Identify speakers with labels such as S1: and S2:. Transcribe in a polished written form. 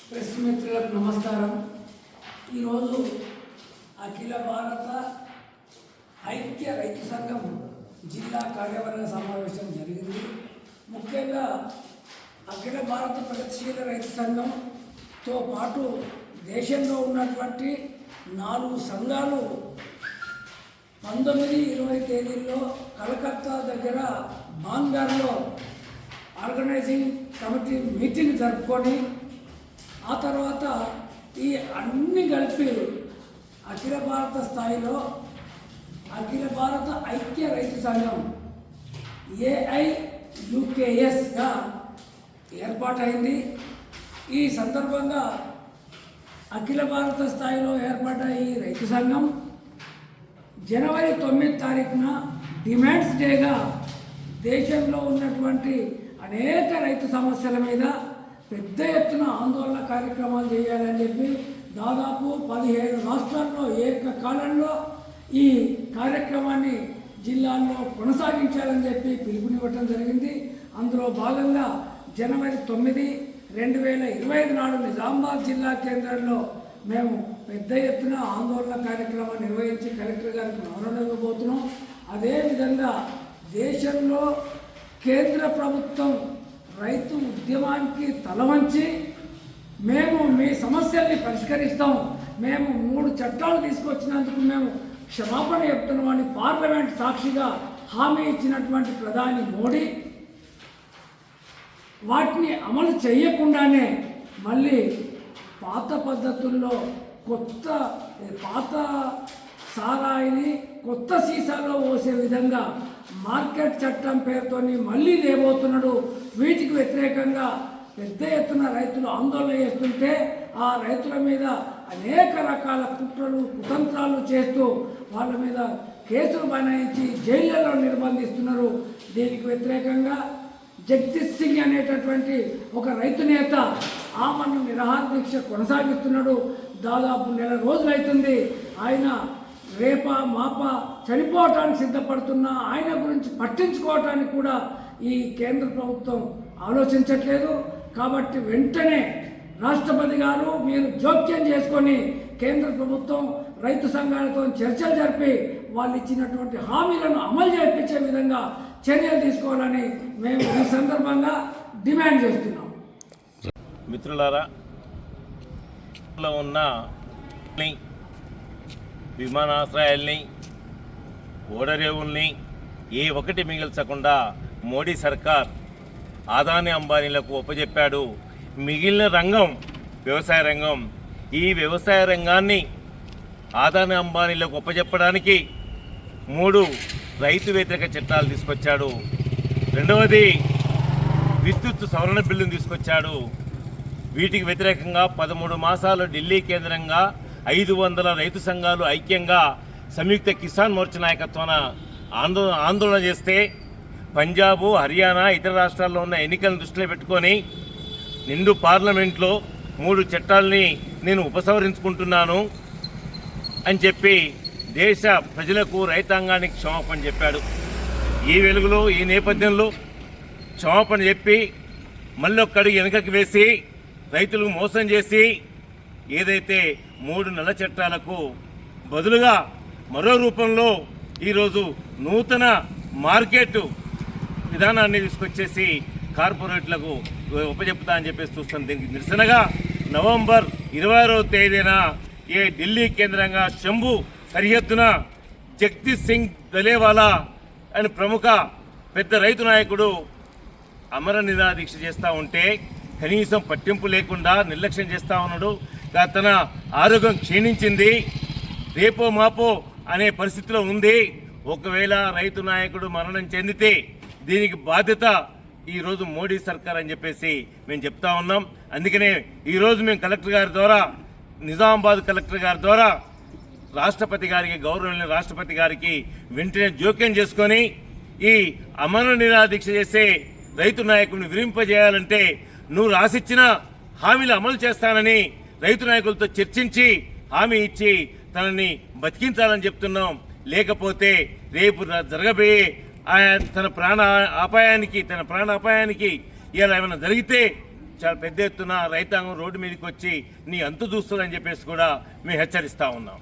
S1: Press మిత్రులకు నమస్కారం. ఈరోజు అఖిల భారత ఐక్య రైతు సంఘం జిల్లా కార్యవర్గ సమావేశం జరిగింది. ముఖ్యంగా అఖిల భారత ప్రగతిశీల రైతు సంఘంతో పాటు దేశంలో ఉన్నటువంటి 4 సంఘాలు 19-20 తేదీల్లో కలకత్తా దగ్గర బాంగార్లో ఆర్గనైజింగ్ కమిటీ మీటింగ్ జరుపుకొని ఆ తర్వాత ఈ అన్ని కలిపి అఖిల భారత స్థాయిలో అఖిల భారత ఐక్య రైతు సంఘం AIUKSగా ఏర్పాటైంది. ఈ సందర్భంగా అఖిల భారత స్థాయిలో ఏర్పడ్డ ఈ రైతు సంఘం జనవరి 9 తారీఖున డిమాండ్స్ డేగా దేశంలో ఉన్నటువంటి అనేక రైతు సమస్యల మీద పెద్ద ఎత్తున ఆందోళన కార్యక్రమాలు చేయాలని చెప్పి దాదాపు 17 రాష్ట్రాల్లో ఏకకాలంలో ఈ కార్యక్రమాన్ని జిల్లాల్లో కొనసాగించాలని చెప్పి పిలుపునివ్వటం జరిగింది. అందులో భాగంగా జనవరి 9, 2025 నాడు నిజామాబాద్ జిల్లా కేంద్రంలో మేము పెద్ద ఎత్తున ఆందోళన కార్యక్రమాన్ని నిర్వహించి కలెక్టర్ గారికి వివరణ ఇవ్వబోతున్నాం. అదేవిధంగా దేశంలో కేంద్ర ప్రభుత్వం రైతు ఉద్యమానికి తలవంచి మేము మీ సమస్యల్ని పరిష్కరిస్తాం, మేము 3 చట్టాలు తీసుకొచ్చినందుకు మేము క్షమాపణ చెప్తున్నామని పార్లమెంట్ సాక్షిగా హామీ ఇచ్చినటువంటి ప్రధాని మోడీ వాటిని అమలు చేయకుండానే మళ్ళీ పాత పద్ధతుల్లో పాత సారాయిని కొత్త సీసాలో పోసే విధంగా మార్కెట్ చట్టం పేరుతోని మళ్ళీ లేబోతున్నాడు. వీటికి వ్యతిరేకంగా పెద్ద ఎత్తున రైతులు ఆందోళన చేస్తుంటే ఆ రైతుల మీద అనేక రకాల కుట్రలు కుతంత్రాలు చేస్తూ వాళ్ళ మీద కేసులు బనాయించి జైళ్లలో నిర్బంధిస్తున్నారు. దీనికి వ్యతిరేకంగా జగదీష్ సింగ్ అనేటటువంటి ఒక రైతు నేత ఆమరణ నిరాహార దీక్ష కొనసాగిస్తున్నాడు. దాదాపు 1 నెల రోజులైతుంది. ఆయన రేపా మాపా చనిపోవటానికి సిద్ధపడుతున్న ఆయన గురించి పట్టించుకోవటానికి కూడా ఈ కేంద్ర ప్రభుత్వం ఆలోచించట్లేదు. కాబట్టి వెంటనే రాష్ట్రపతి గారు మీరు జోక్యం చేసుకొని కేంద్ర ప్రభుత్వం రైతు సంఘాలతో చర్చలు జరిపి వాళ్ళు ఇచ్చినటువంటి హామీలను అమలు చేయించే విధంగా చర్యలు తీసుకోవాలని మేము ఈ సందర్భంగా డిమాండ్ చేస్తున్నాం.
S2: మిత్రులారా, ఉన్న విమానాశ్రయాల్ని ఓడరేవుల్ని ఏ ఒక్కటి మిగిల్చకుండా మోడీ సర్కార్ ఆదాని అంబానీలకు ఒప్పజెప్పాడు. మిగిలిన రంగం వ్యవసాయ రంగం. ఈ వ్యవసాయ రంగాన్ని ఆదాని అంబానీలకు ఒప్పజెప్పడానికి 3 రైతు వ్యతిరేక చట్టాలు తీసుకొచ్చాడు. రెండవది విద్యుత్ సవరణ బిల్లును తీసుకొచ్చాడు. వీటికి వ్యతిరేకంగా 13 మాసాలు ఢిల్లీ కేంద్రంగా 500 రైతు సంఘాలు ఐక్యంగా సంయుక్త కిసాన్ మోర్చా నాయకత్వాన ఆందోళన చేస్తే పంజాబ్, హర్యానా, ఇతర రాష్ట్రాల్లో ఉన్న ఎన్నికలను దృష్టిలో పెట్టుకొని నిండు పార్లమెంట్లో 3 చట్టాలని నేను ఉపసంహరించుకుంటున్నాను అని చెప్పి దేశ ప్రజలకు రైతాంగానికి క్షమాపణ చెప్పాడు. ఈ వెలుగులో ఈ నేపథ్యంలో క్షమాపణ చెప్పి మళ్ళీ ఒక్కడికి వెనుకకి వేసి రైతులకు మోసం చేసి ఏదైతే 3 నల్ల చట్టాలకు బదులుగా మరో రూపంలో ఈరోజు నూతన మార్కెట్ విధానాన్ని తీసుకొచ్చేసి కార్పొరేట్లకు ఉపజెప్తా అని చెప్పేసి చూస్తాం. దీనికి నిరసనగా నవంబర్ 26వ తేదీన ఢిల్లీ కేంద్రంగా శంభు సరిహద్దున జగదీష్ సింగ్ దలేవాలా అని ప్రముఖ పెద్ద రైతు నాయకుడు అమర నిరాహార దీక్ష చేస్తూ ఉంటే కనీసం పట్టింపు లేకుండా నిర్లక్ష్యం చేస్తూ ఉన్నాడు. తన ఆరోగ్యం క్షీణించింది, రేపో మాపో అనే పరిస్థితిలో ఉంది. ఒకవేళ రైతు నాయకుడు మరణం చెందితే దీనికి బాధ్యత ఈరోజు మోడీ సర్కార్ అని చెప్పేసి మేము చెప్తా ఉన్నాం. అందుకనే ఈరోజు మేము కలెక్టర్ గారి ద్వారా, నిజామాబాద్ కలెక్టర్ గారి ద్వారా రాష్ట్రపతి గారికి, గౌరవనీయ రాష్ట్రపతి గారికి వెంటనే జోక్యం చేసుకొని ఈ అమర నిరాహార దీక్ష చేసే రైతు నాయకుడిని విరింపజేయాలంటే నువ్వు రాసిచ్చిన హామీలు అమలు చేస్తానని రైతు నాయకులతో చర్చించి హామీ ఇచ్చి తనని బతికించాలని చెప్తున్నాం. లేకపోతే రేపు జరగబోయే తన ప్రాణ అపాయానికి ఇలా ఏమైనా జరిగితే చాలా పెద్ద ఎత్తున రైతాంగం రోడ్డు మీదకి వచ్చి నీ అంతు చూస్తుందని చెప్పేసి కూడా మేము హెచ్చరిస్తూ ఉన్నాం.